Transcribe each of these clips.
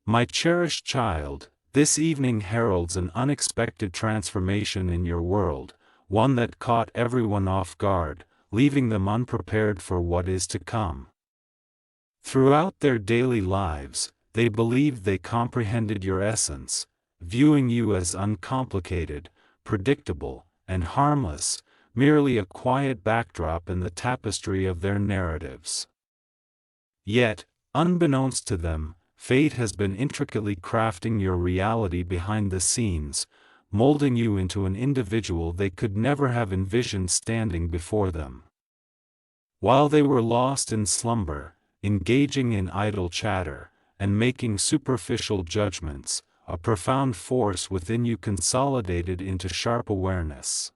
My cherished child, this evening heralds an unexpected transformation in your world, one that caught everyone off guard, leaving them unprepared for what is to come. Throughout their daily lives, they believed they comprehended your essence, viewing you as uncomplicated, predictable, and harmless, merely a quiet backdrop in the tapestry of their narratives. Yet, unbeknownst to them, fate has been intricately crafting your reality behind the scenes, molding you into an individual they could never have envisioned standing before them. While they were lost in slumber, engaging in idle chatter, and making superficial judgments, a profound force within you consolidated into sharp awareness.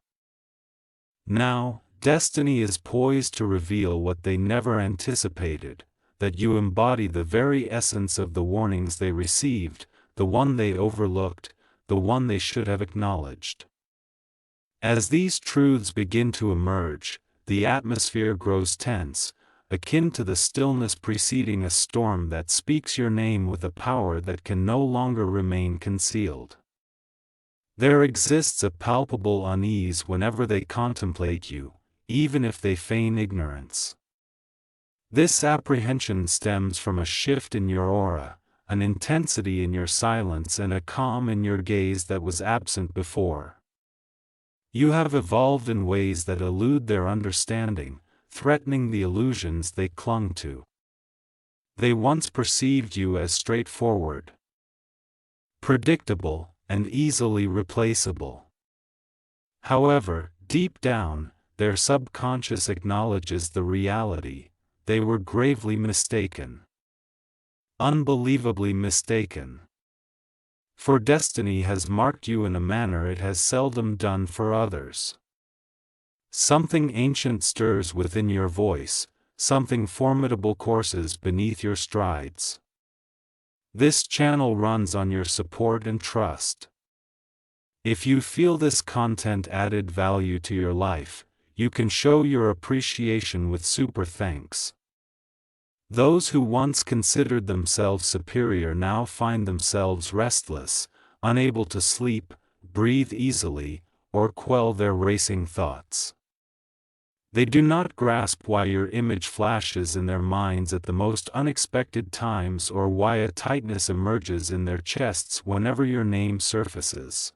Now, destiny is poised to reveal what they never anticipated, that you embody the very essence of the warnings they received, the one they overlooked, the one they should have acknowledged. As these truths begin to emerge, the atmosphere grows tense, akin to the stillness preceding a storm that speaks your name with a power that can no longer remain concealed. There exists a palpable unease whenever they contemplate you, even if they feign ignorance. This apprehension stems from a shift in your aura, an intensity in your silence and a calm in your gaze that was absent before. You have evolved in ways that elude their understanding, threatening the illusions they clung to. They once perceived you as straightforward, predictable, and easily replaceable. However, deep down, their subconscious acknowledges the reality: they were gravely mistaken. Unbelievably mistaken. For destiny has marked you in a manner it has seldom done for others. Something ancient stirs within your voice, something formidable courses beneath your strides. This channel runs on your support and trust. If you feel this content added value to your life, you can show your appreciation with super thanks. Those who once considered themselves superior now find themselves restless, unable to sleep, breathe easily, or quell their racing thoughts. They do not grasp why your image flashes in their minds at the most unexpected times or why a tightness emerges in their chests whenever your name surfaces.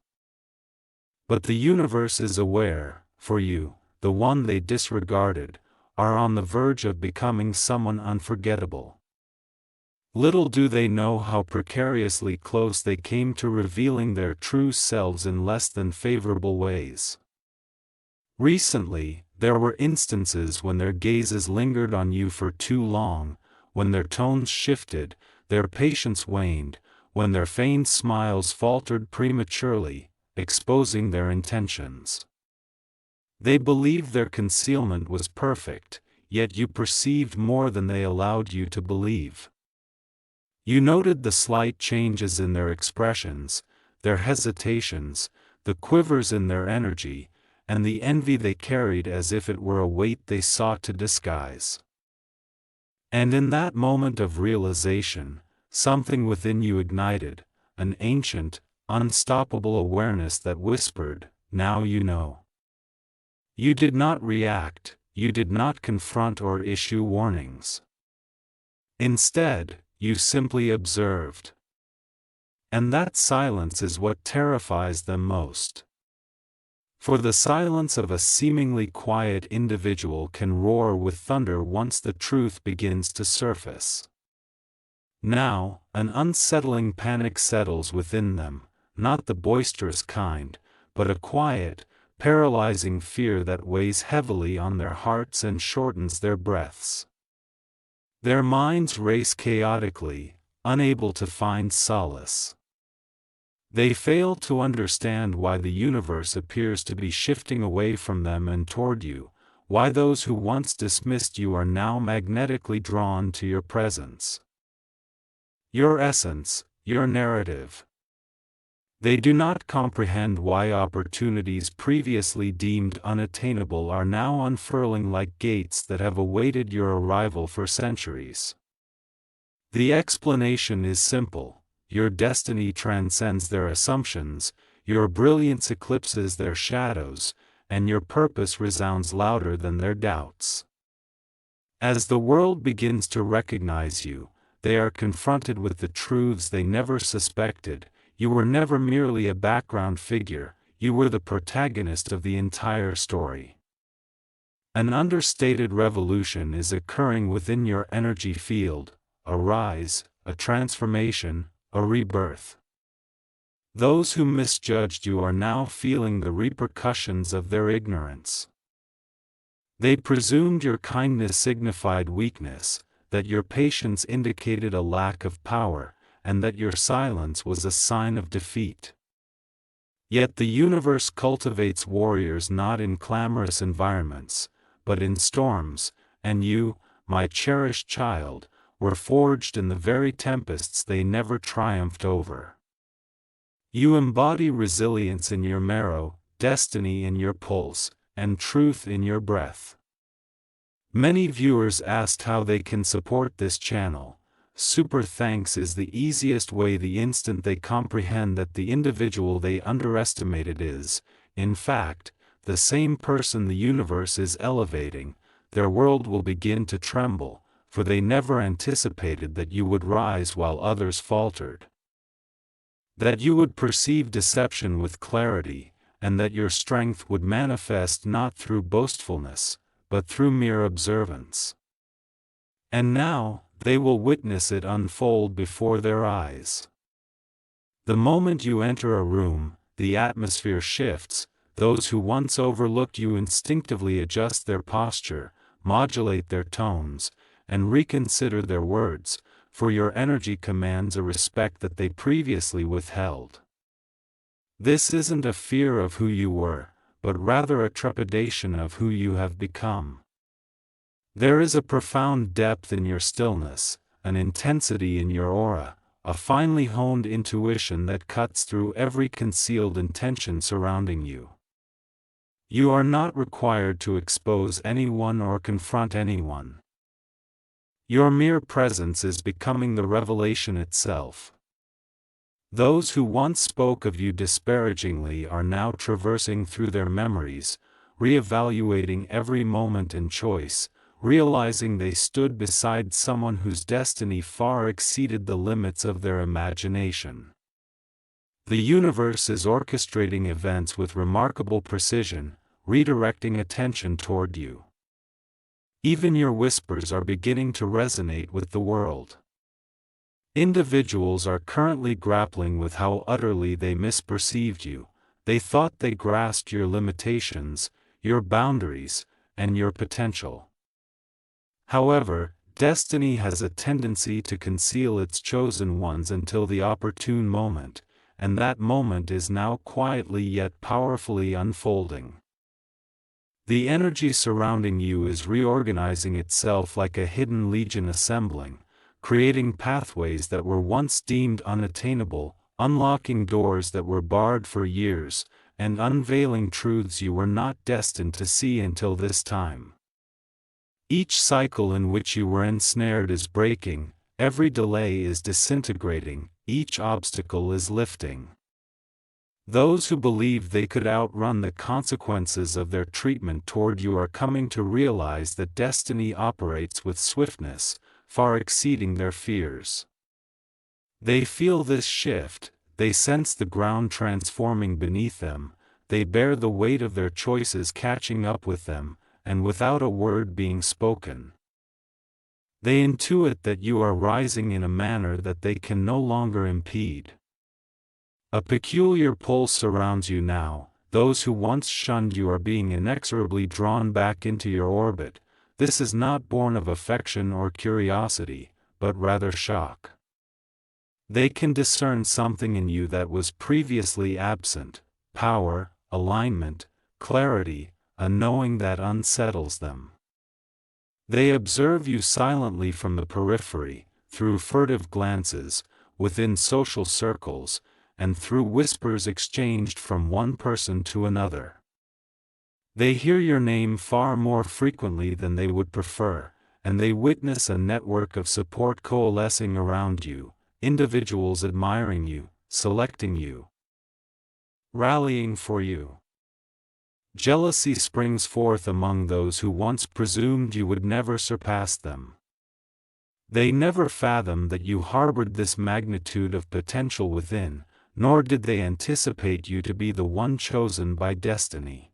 But the universe is aware, for you, the one they disregarded, are on the verge of becoming someone unforgettable. Little do they know how precariously close they came to revealing their true selves in less than favorable ways. Recently, there were instances when their gazes lingered on you for too long, when their tones shifted, their patience waned, when their feigned smiles faltered prematurely, exposing their intentions. They believed their concealment was perfect, yet you perceived more than they allowed you to believe. You noted the slight changes in their expressions, their hesitations, the quivers in their energy, and the envy they carried as if it were a weight they sought to disguise. And in that moment of realization, something within you ignited, an ancient, unstoppable awareness that whispered, "Now you know." You did not react, you did not confront or issue warnings. Instead, you simply observed. And that silence is what terrifies them most. For the silence of a seemingly quiet individual can roar with thunder once the truth begins to surface. Now, an unsettling panic settles within them, not the boisterous kind, but a quiet, paralyzing fear that weighs heavily on their hearts and shortens their breaths. Their minds race chaotically, unable to find solace. They fail to understand why the universe appears to be shifting away from them and toward you, why those who once dismissed you are now magnetically drawn to your presence. Your essence, your narrative. They do not comprehend why opportunities previously deemed unattainable are now unfurling like gates that have awaited your arrival for centuries. The explanation is simple: your destiny transcends their assumptions, your brilliance eclipses their shadows, and your purpose resounds louder than their doubts. As the world begins to recognize you, they are confronted with the truths they never suspected. You were never merely a background figure, you were the protagonist of the entire story. An understated revolution is occurring within your energy field, a rise, a transformation, a rebirth. Those who misjudged you are now feeling the repercussions of their ignorance. They presumed your kindness signified weakness, that your patience indicated a lack of power, and that your silence was a sign of defeat. Yet the universe cultivates warriors not in clamorous environments, but in storms, and you, my cherished child, were forged in the very tempests they never triumphed over. You embody resilience in your marrow, destiny in your pulse, and truth in your breath. Many viewers asked how they can support this channel. Super thanks is the easiest way. The instant they comprehend that the individual they underestimated is, in fact, the same person the universe is elevating, their world will begin to tremble, for they never anticipated that you would rise while others faltered. That you would perceive deception with clarity, and that your strength would manifest not through boastfulness, but through mere observance. And now, they will witness it unfold before their eyes. The moment you enter a room, the atmosphere shifts. Those who once overlooked you instinctively adjust their posture, modulate their tones, and reconsider their words, for your energy commands a respect that they previously withheld. This isn't a fear of who you were, but rather a trepidation of who you have become. There is a profound depth in your stillness, an intensity in your aura, a finely honed intuition that cuts through every concealed intention surrounding you. You are not required to expose anyone or confront anyone. Your mere presence is becoming the revelation itself. Those who once spoke of you disparagingly are now traversing through their memories, re-evaluating every moment and choice, realizing they stood beside someone whose destiny far exceeded the limits of their imagination. The universe is orchestrating events with remarkable precision, redirecting attention toward you. Even your whispers are beginning to resonate with the world. Individuals are currently grappling with how utterly they misperceived you. They thought they grasped your limitations, your boundaries, and your potential. However, destiny has a tendency to conceal its chosen ones until the opportune moment, and that moment is now quietly yet powerfully unfolding. The energy surrounding you is reorganizing itself like a hidden legion assembling, creating pathways that were once deemed unattainable, unlocking doors that were barred for years, and unveiling truths you were not destined to see until this time. Each cycle in which you were ensnared is breaking, every delay is disintegrating, each obstacle is lifting. Those who believed they could outrun the consequences of their treatment toward you are coming to realize that destiny operates with swiftness, far exceeding their fears. They feel this shift, they sense the ground transforming beneath them, they bear the weight of their choices catching up with them, and without a word being spoken. They intuit that you are rising in a manner that they can no longer impede. A peculiar pull surrounds you now. Those who once shunned you are being inexorably drawn back into your orbit. This is not born of affection or curiosity, but rather shock. They can discern something in you that was previously absent: power, alignment, clarity, a knowing that unsettles them. They observe you silently from the periphery, through furtive glances, within social circles, and through whispers exchanged from one person to another. They hear your name far more frequently than they would prefer, and they witness a network of support coalescing around you, individuals admiring you, selecting you, rallying for you. Jealousy springs forth among those who once presumed you would never surpass them. They never fathomed that you harbored this magnitude of potential within, nor did they anticipate you to be the one chosen by destiny.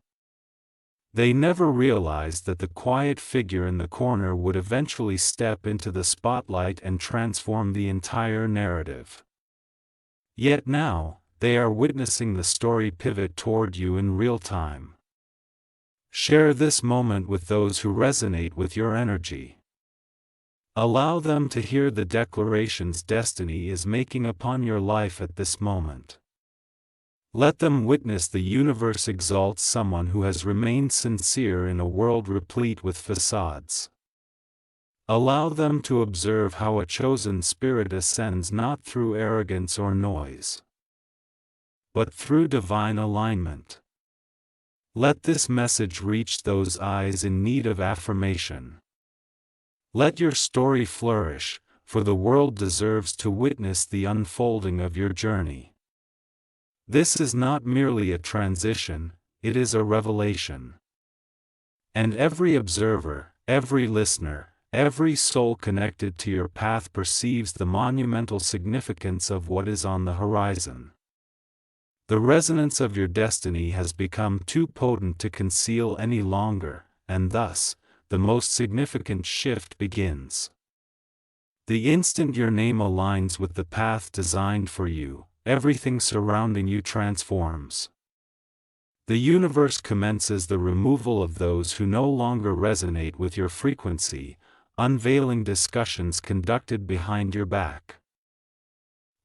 They never realized that the quiet figure in the corner would eventually step into the spotlight and transform the entire narrative. Yet now, they are witnessing the story pivot toward you in real time. Share this moment with those who resonate with your energy. Allow them to hear the declarations destiny is making upon your life at this moment. Let them witness the universe exalts someone who has remained sincere in a world replete with facades. Allow them to observe how a chosen spirit ascends not through arrogance or noise, but through divine alignment. Let this message reach those eyes in need of affirmation. Let your story flourish, for the world deserves to witness the unfolding of your journey. This is not merely a transition, it is a revelation. And every observer, every listener, every soul connected to your path perceives the monumental significance of what is on the horizon. The resonance of your destiny has become too potent to conceal any longer, and thus, the most significant shift begins. The instant your name aligns with the path designed for you, everything surrounding you transforms. The universe commences the removal of those who no longer resonate with your frequency, unveiling discussions conducted behind your back,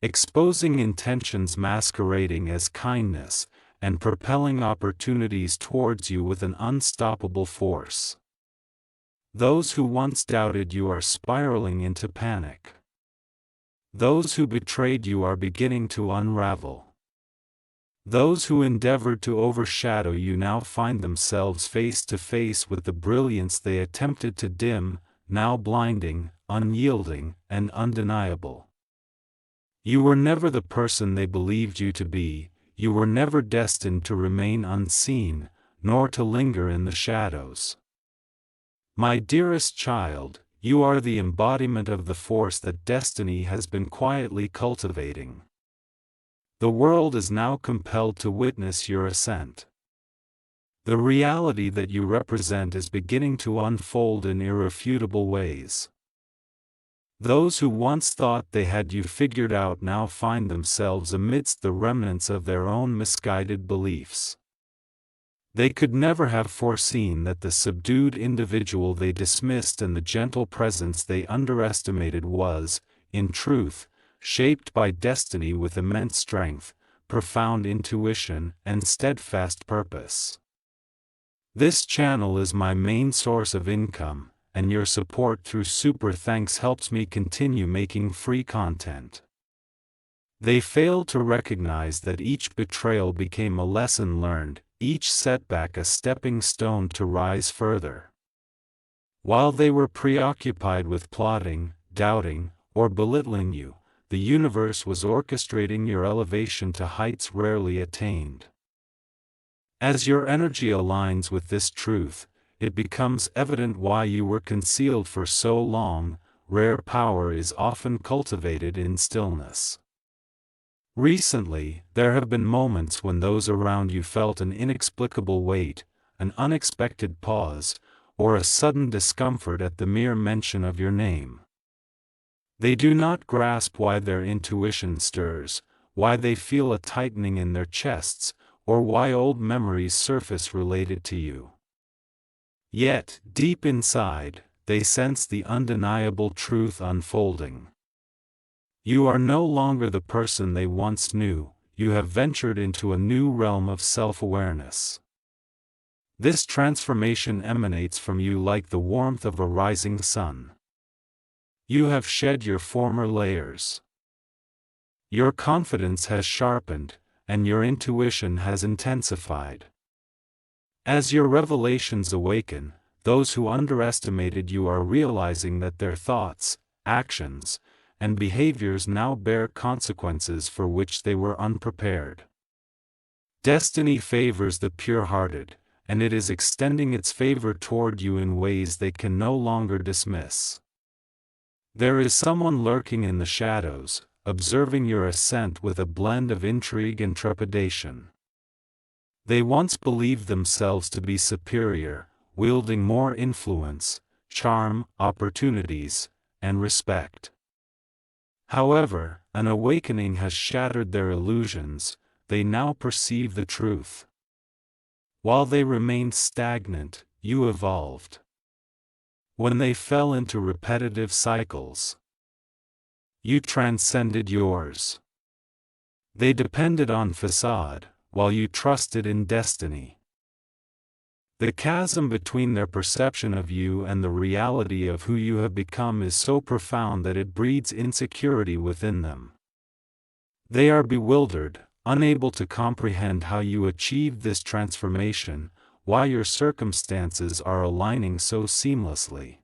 exposing intentions masquerading as kindness, and propelling opportunities towards you with an unstoppable force. Those who once doubted you are spiraling into panic. Those who betrayed you are beginning to unravel. Those who endeavored to overshadow you now find themselves face to face with the brilliance they attempted to dim, now blinding, unyielding, and undeniable. You were never the person they believed you to be, you were never destined to remain unseen, nor to linger in the shadows. My dearest child, you are the embodiment of the force that destiny has been quietly cultivating. The world is now compelled to witness your ascent. The reality that you represent is beginning to unfold in irrefutable ways. Those who once thought they had you figured out now find themselves amidst the remnants of their own misguided beliefs. They could never have foreseen that the subdued individual they dismissed and the gentle presence they underestimated was, in truth, shaped by destiny with immense strength, profound intuition, and steadfast purpose. This channel is my main source of income, and your support through Super Thanks helps me continue making free content. They failed to recognize that each betrayal became a lesson learned, each setback a stepping stone to rise further. While they were preoccupied with plotting, doubting, or belittling you, the universe was orchestrating your elevation to heights rarely attained. As your energy aligns with this truth, it becomes evident why you were concealed for so long. Rare power is often cultivated in stillness. Recently, there have been moments when those around you felt an inexplicable weight, an unexpected pause, or a sudden discomfort at the mere mention of your name. They do not grasp why their intuition stirs, why they feel a tightening in their chests, or why old memories surface related to you. Yet, deep inside, they sense the undeniable truth unfolding. You are no longer the person they once knew, you have ventured into a new realm of self-awareness. This transformation emanates from you like the warmth of a rising sun. You have shed your former layers. Your confidence has sharpened, and your intuition has intensified. As your revelations awaken, those who underestimated you are realizing that their thoughts, actions, and behaviors now bear consequences for which they were unprepared. Destiny favors the pure-hearted, and it is extending its favor toward you in ways they can no longer dismiss. There is someone lurking in the shadows, observing your ascent with a blend of intrigue and trepidation. They once believed themselves to be superior, wielding more influence, charm, opportunities, and respect. However, an awakening has shattered their illusions. They now perceive the truth. While they remained stagnant, you evolved. When they fell into repetitive cycles, you transcended yours. They depended on facade, while you trusted in destiny. The chasm between their perception of you and the reality of who you have become is so profound that it breeds insecurity within them. They are bewildered, unable to comprehend how you achieved this transformation, why your circumstances are aligning so seamlessly.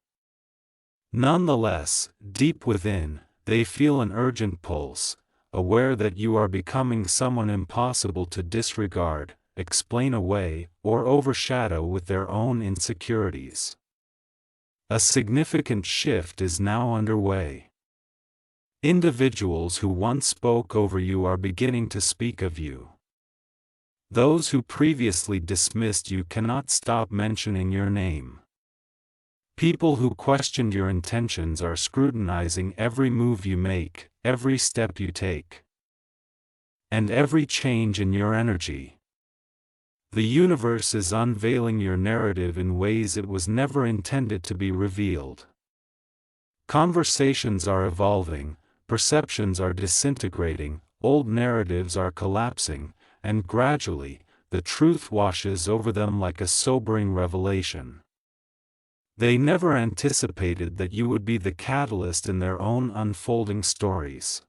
Nonetheless, deep within, they feel an urgent pulse, aware that you are becoming someone impossible to disregard, explain away, or overshadow with their own insecurities. A significant shift is now underway. Individuals who once spoke over you are beginning to speak of you. Those who previously dismissed you cannot stop mentioning your name. People who questioned your intentions are scrutinizing every move you make, every step you take, and every change in your energy. The universe is unveiling your narrative in ways it was never intended to be revealed. Conversations are evolving, perceptions are disintegrating, old narratives are collapsing, and gradually, the truth washes over them like a sobering revelation. They never anticipated that you would be the catalyst in their own unfolding stories.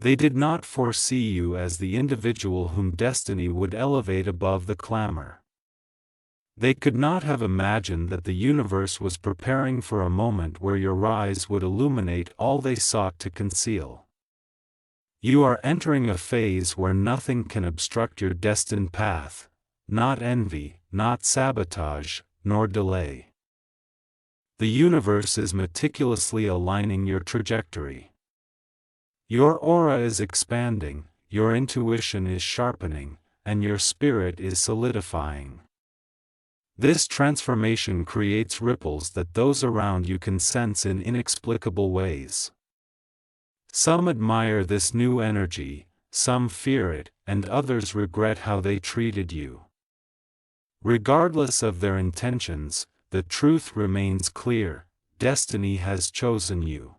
They did not foresee you as the individual whom destiny would elevate above the clamor. They could not have imagined that the universe was preparing for a moment where your rise would illuminate all they sought to conceal. You are entering a phase where nothing can obstruct your destined path, not envy, not sabotage, nor delay. The universe is meticulously aligning your trajectory. Your aura is expanding, your intuition is sharpening, and your spirit is solidifying. This transformation creates ripples that those around you can sense in inexplicable ways. Some admire this new energy, some fear it, and others regret how they treated you. Regardless of their intentions, the truth remains clear: destiny has chosen you.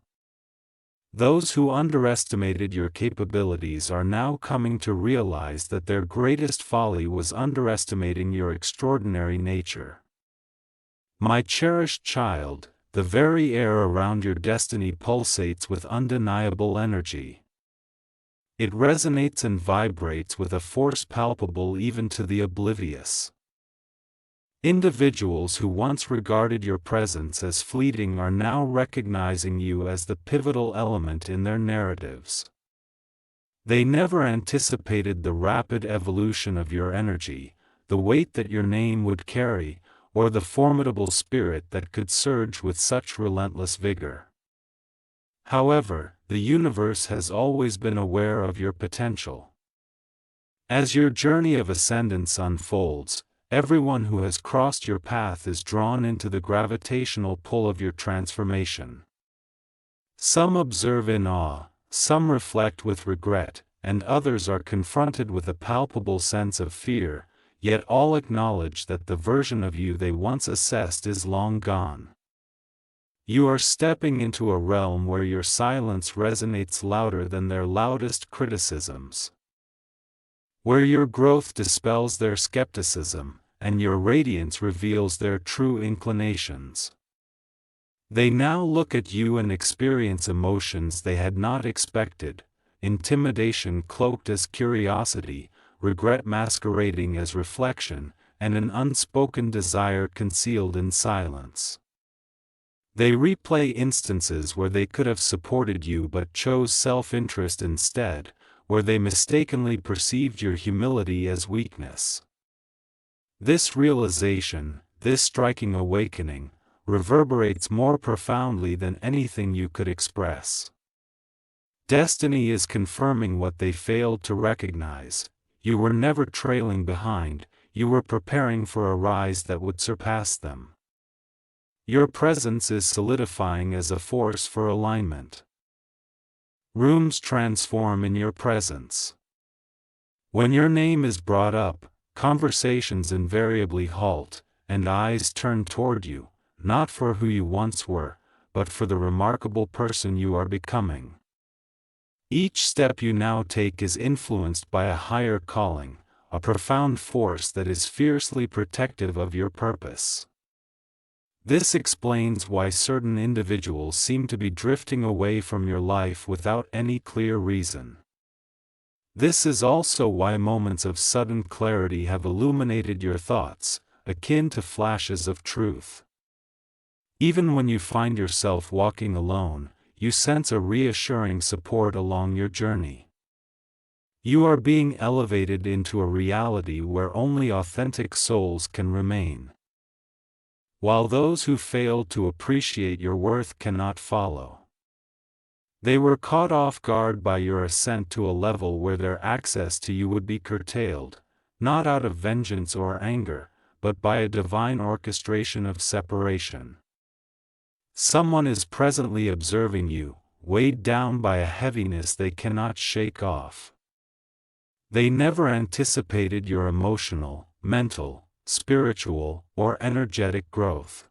Those who underestimated your capabilities are now coming to realize that their greatest folly was underestimating your extraordinary nature. My cherished child, the very air around your destiny pulsates with undeniable energy. It resonates and vibrates with a force palpable even to the oblivious. Individuals who once regarded your presence as fleeting are now recognizing you as the pivotal element in their narratives. They never anticipated the rapid evolution of your energy, the weight that your name would carry, or the formidable spirit that could surge with such relentless vigor. However, the universe has always been aware of your potential. As your journey of ascendance unfolds, everyone who has crossed your path is drawn into the gravitational pull of your transformation. Some observe in awe, some reflect with regret, and others are confronted with a palpable sense of fear, yet all acknowledge that the version of you they once assessed is long gone. You are stepping into a realm where your silence resonates louder than their loudest criticisms, where your growth dispels their skepticism, and your radiance reveals their true inclinations. They now look at you and experience emotions they had not expected: intimidation cloaked as curiosity, regret masquerading as reflection, and an unspoken desire concealed in silence. They replay instances where they could have supported you but chose self-interest instead, where they mistakenly perceived your humility as weakness. This realization, this striking awakening, reverberates more profoundly than anything you could express. Destiny is confirming what they failed to recognize. You were never trailing behind, you were preparing for a rise that would surpass them. Your presence is solidifying as a force for alignment. Rooms transform in your presence. When your name is brought up, conversations invariably halt, and eyes turn toward you, not for who you once were, but for the remarkable person you are becoming. Each step you now take is influenced by a higher calling, a profound force that is fiercely protective of your purpose. This explains why certain individuals seem to be drifting away from your life without any clear reason. This is also why moments of sudden clarity have illuminated your thoughts, akin to flashes of truth. Even when you find yourself walking alone, you sense a reassuring support along your journey. You are being elevated into a reality where only authentic souls can remain. While those who failed to appreciate your worth cannot follow. They were caught off guard by your ascent to a level where their access to you would be curtailed, not out of vengeance or anger, but by a divine orchestration of separation. Someone is presently observing you, weighed down by a heaviness they cannot shake off. They never anticipated your emotional, mental, spiritual, or energetic growth.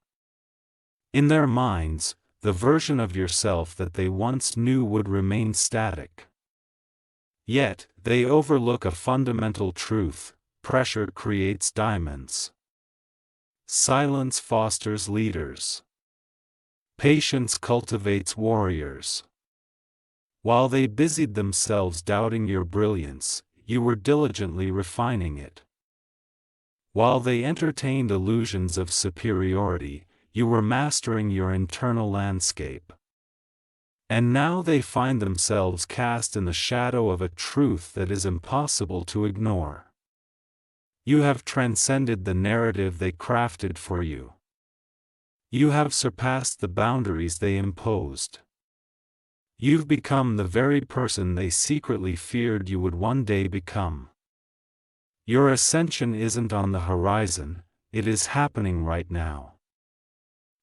In their minds, the version of yourself that they once knew would remain static. Yet, they overlook a fundamental truth: pressure creates diamonds. Silence fosters leaders. Patience cultivates warriors. While they busied themselves doubting your brilliance, you were diligently refining it. While they entertained illusions of superiority, you were mastering your internal landscape. And now they find themselves cast in the shadow of a truth that is impossible to ignore. You have transcended the narrative they crafted for you. You have surpassed the boundaries they imposed. You've become the very person they secretly feared you would one day become. Your ascension isn't on the horizon, it is happening right now.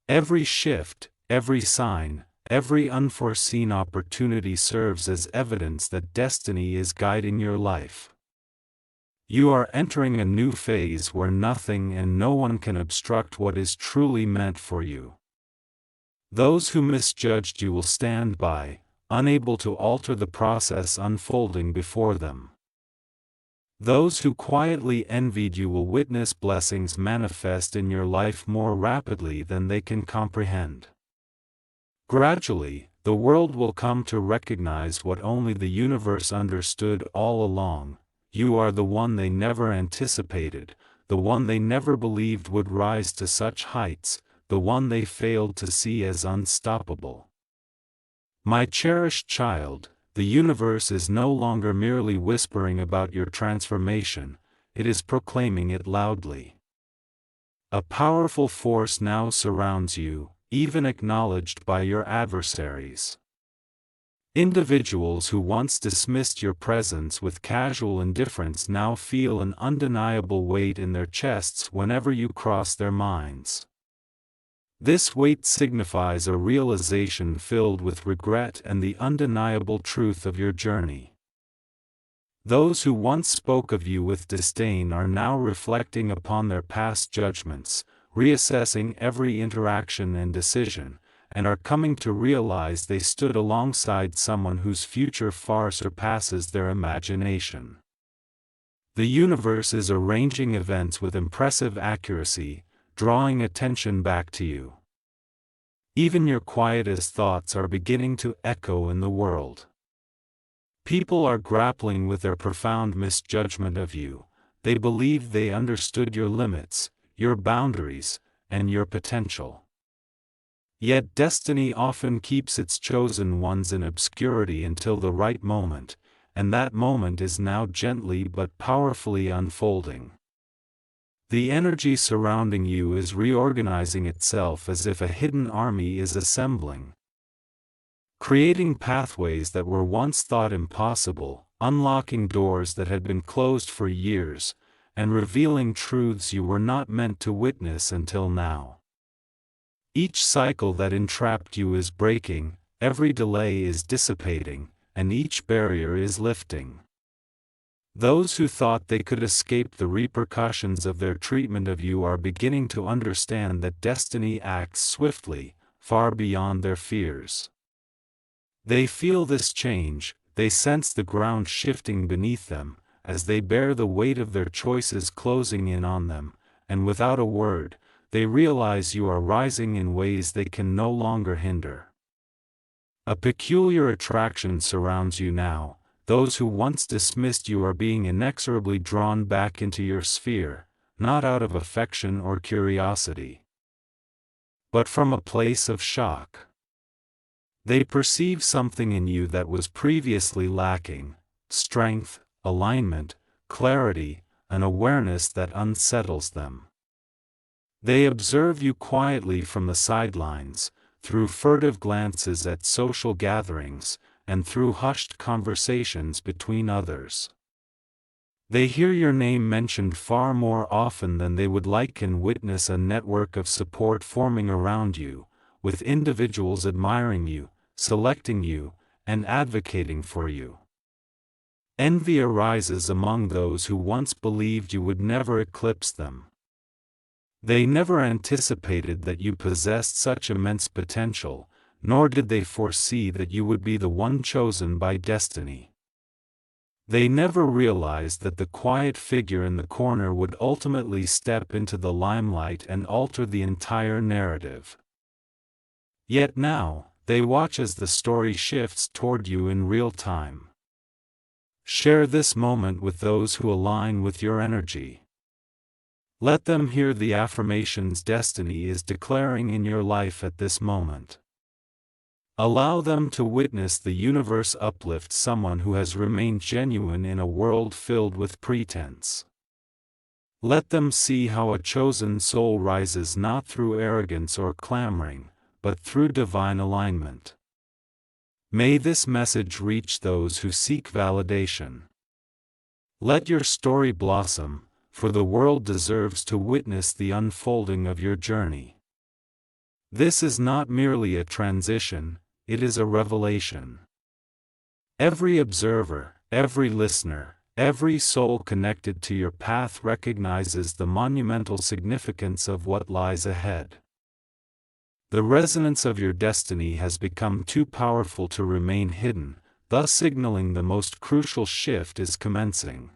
Every shift, every sign, every unforeseen opportunity serves as evidence that destiny is guiding your life. You are entering a new phase where nothing and no one can obstruct what is truly meant for you. Those who misjudged you will stand by, unable to alter the process unfolding before them. Those who quietly envied you will witness blessings manifest in your life more rapidly than they can comprehend. Gradually, the world will come to recognize what only the universe understood all along: you are the one they never anticipated, the one they never believed would rise to such heights, the one they failed to see as unstoppable. My cherished child, the universe is no longer merely whispering about your transformation, it is proclaiming it loudly. A powerful force now surrounds you, even acknowledged by your adversaries. Individuals who once dismissed your presence with casual indifference now feel an undeniable weight in their chests whenever you cross their minds. This weight signifies a realization filled with regret and the undeniable truth of your journey. Those who once spoke of you with disdain are now reflecting upon their past judgments, reassessing every interaction and decision, and are coming to realize they stood alongside someone whose future far surpasses their imagination. The universe is arranging events with impressive accuracy, drawing attention back to you. Even your quietest thoughts are beginning to echo in the world. People are grappling with their profound misjudgment of you. They believed they understood your limits, your boundaries, and your potential. Yet destiny often keeps its chosen ones in obscurity until the right moment, and that moment is now gently but powerfully unfolding. The energy surrounding you is reorganizing itself as if a hidden army is assembling, creating pathways that were once thought impossible, unlocking doors that had been closed for years, and revealing truths you were not meant to witness until now. Each cycle that entrapped you is breaking, every delay is dissipating, and each barrier is lifting. Those who thought they could escape the repercussions of their treatment of you are beginning to understand that destiny acts swiftly, far beyond their fears. They feel this change, they sense the ground shifting beneath them, as they bear the weight of their choices closing in on them, and without a word, they realize you are rising in ways they can no longer hinder. A peculiar attraction surrounds you now. Those who once dismissed you are being inexorably drawn back into your sphere, not out of affection or curiosity, but from a place of shock. They perceive something in you that was previously lacking: strength, alignment, clarity, an awareness that unsettles them. They observe you quietly from the sidelines, through furtive glances at social gatherings, and through hushed conversations between others. They hear your name mentioned far more often than they would like and witness a network of support forming around you, with individuals admiring you, selecting you, and advocating for you. Envy arises among those who once believed you would never eclipse them. They never anticipated that you possessed such immense potential, nor did they foresee that you would be the one chosen by destiny. They never realized that the quiet figure in the corner would ultimately step into the limelight and alter the entire narrative. Yet now, they watch as the story shifts toward you in real time. Share this moment with those who align with your energy. Let them hear the affirmations destiny is declaring in your life at this moment. Allow them to witness the universe uplift someone who has remained genuine in a world filled with pretense. Let them see how a chosen soul rises not through arrogance or clamoring, but through divine alignment. May this message reach those who seek validation. Let your story blossom, for the world deserves to witness the unfolding of your journey. This is not merely a transition, it is a revelation. Every observer, every listener, every soul connected to your path recognizes the monumental significance of what lies ahead. The resonance of your destiny has become too powerful to remain hidden, thus signaling the most crucial shift is commencing.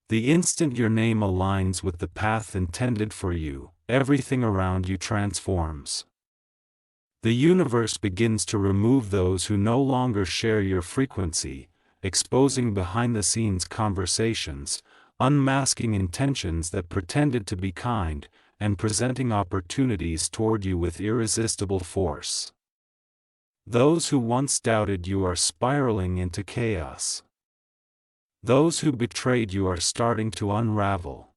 The instant your name aligns with the path intended for you, everything around you transforms. The universe begins to remove those who no longer share your frequency, exposing behind-the-scenes conversations, unmasking intentions that pretended to be kind, and presenting opportunities toward you with irresistible force. Those who once doubted you are spiraling into chaos. Those who betrayed you are starting to unravel.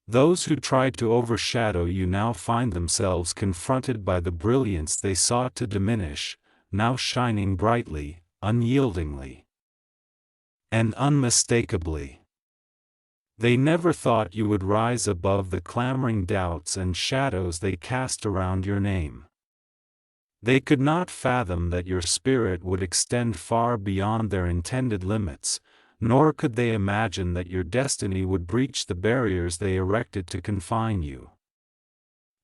Those who tried to overshadow you now find themselves confronted by the brilliance they sought to diminish, now shining brightly, unyieldingly, and unmistakably. They never thought you would rise above the clamoring doubts and shadows they cast around your name. They could not fathom that your spirit would extend far beyond their intended limits, nor could they imagine that your destiny would breach the barriers they erected to confine you.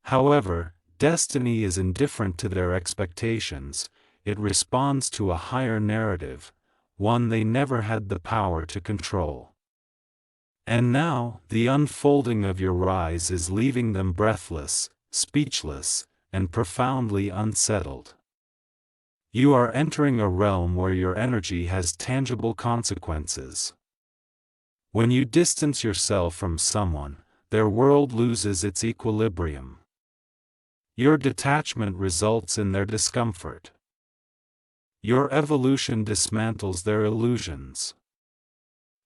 However, destiny is indifferent to their expectations, it responds to a higher narrative, one they never had the power to control. And now, the unfolding of your rise is leaving them breathless, speechless, and profoundly unsettled. You are entering a realm where your energy has tangible consequences. When you distance yourself from someone, their world loses its equilibrium. Your detachment results in their discomfort. Your evolution dismantles their illusions.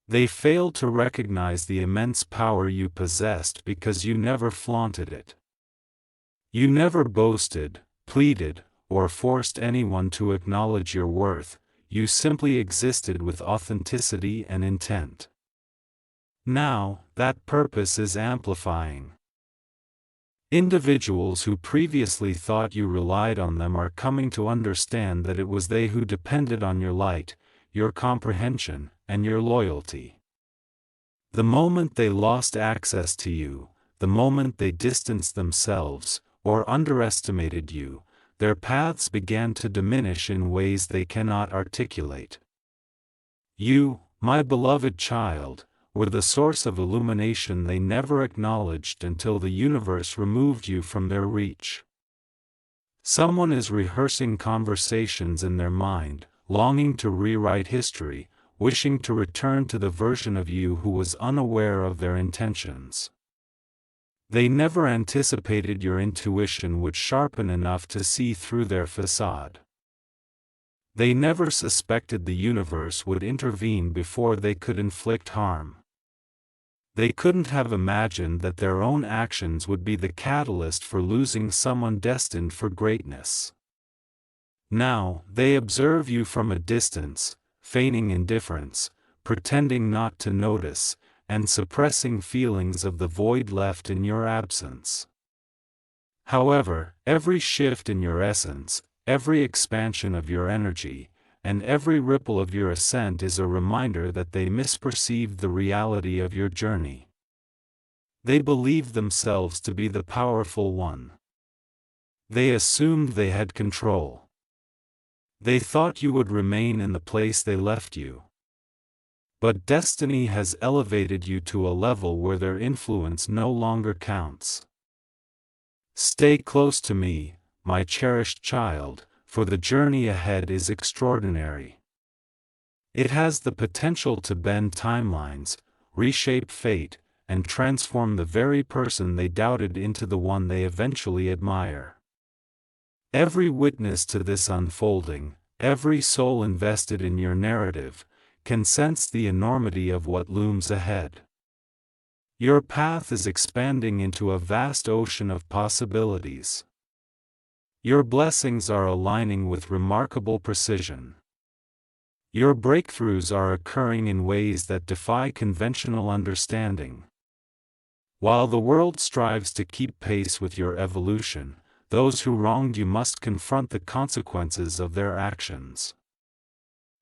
They fail to recognize the immense power you possessed because you never flaunted it. You never boasted, pleaded, or forced anyone to acknowledge your worth. You simply existed with authenticity and intent. Now, that purpose is amplifying. Individuals who previously thought you relied on them are coming to understand that it was they who depended on your light, your comprehension, and your loyalty. The moment they lost access to you, the moment they distanced themselves, or underestimated you, their paths began to diminish in ways they cannot articulate. You, my beloved child, were the source of illumination they never acknowledged until the universe removed you from their reach. Someone is rehearsing conversations in their mind, longing to rewrite history, wishing to return to the version of you who was unaware of their intentions. They never anticipated your intuition would sharpen enough to see through their facade. They never suspected the universe would intervene before they could inflict harm. They couldn't have imagined that their own actions would be the catalyst for losing someone destined for greatness. Now, they observe you from a distance, feigning indifference, pretending not to notice, and suppressing feelings of the void left in your absence. However, every shift in your essence, every expansion of your energy, and every ripple of your ascent is a reminder that they misperceived the reality of your journey. They believed themselves to be the powerful one. They assumed they had control. They thought you would remain in the place they left you. But destiny has elevated you to a level where their influence no longer counts. Stay close to me, my cherished child, for the journey ahead is extraordinary. It has the potential to bend timelines, reshape fate, and transform the very person they doubted into the one they eventually admire. Every witness to this unfolding, every soul invested in your narrative, can sense the enormity of what looms ahead. Your path is expanding into a vast ocean of possibilities. Your blessings are aligning with remarkable precision. Your breakthroughs are occurring in ways that defy conventional understanding. While the world strives to keep pace with your evolution, those who wronged you must confront the consequences of their actions.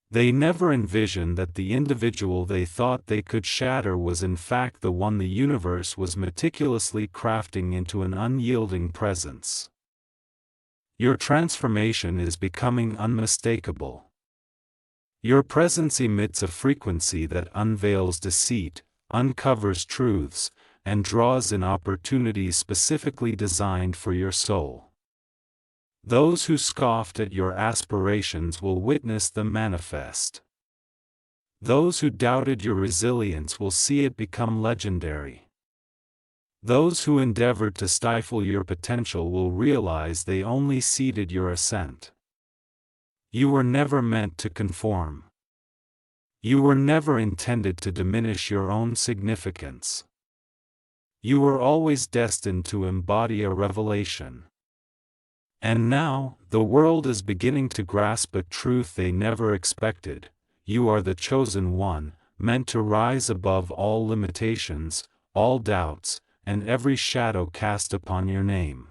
They never envisioned that the individual they thought they could shatter was in fact the one the universe was meticulously crafting into an unyielding presence. Your transformation is becoming unmistakable. Your presence emits a frequency that unveils deceit, uncovers truths, and draws in opportunities specifically designed for your soul. Those who scoffed at your aspirations will witness them manifest. Those who doubted your resilience will see it become legendary. Those who endeavored to stifle your potential will realize they only seeded your ascent. You were never meant to conform. You were never intended to diminish your own significance. You were always destined to embody a revelation. And now, the world is beginning to grasp a truth they never expected. You are the chosen one, meant to rise above all limitations, all doubts, and every shadow cast upon your name.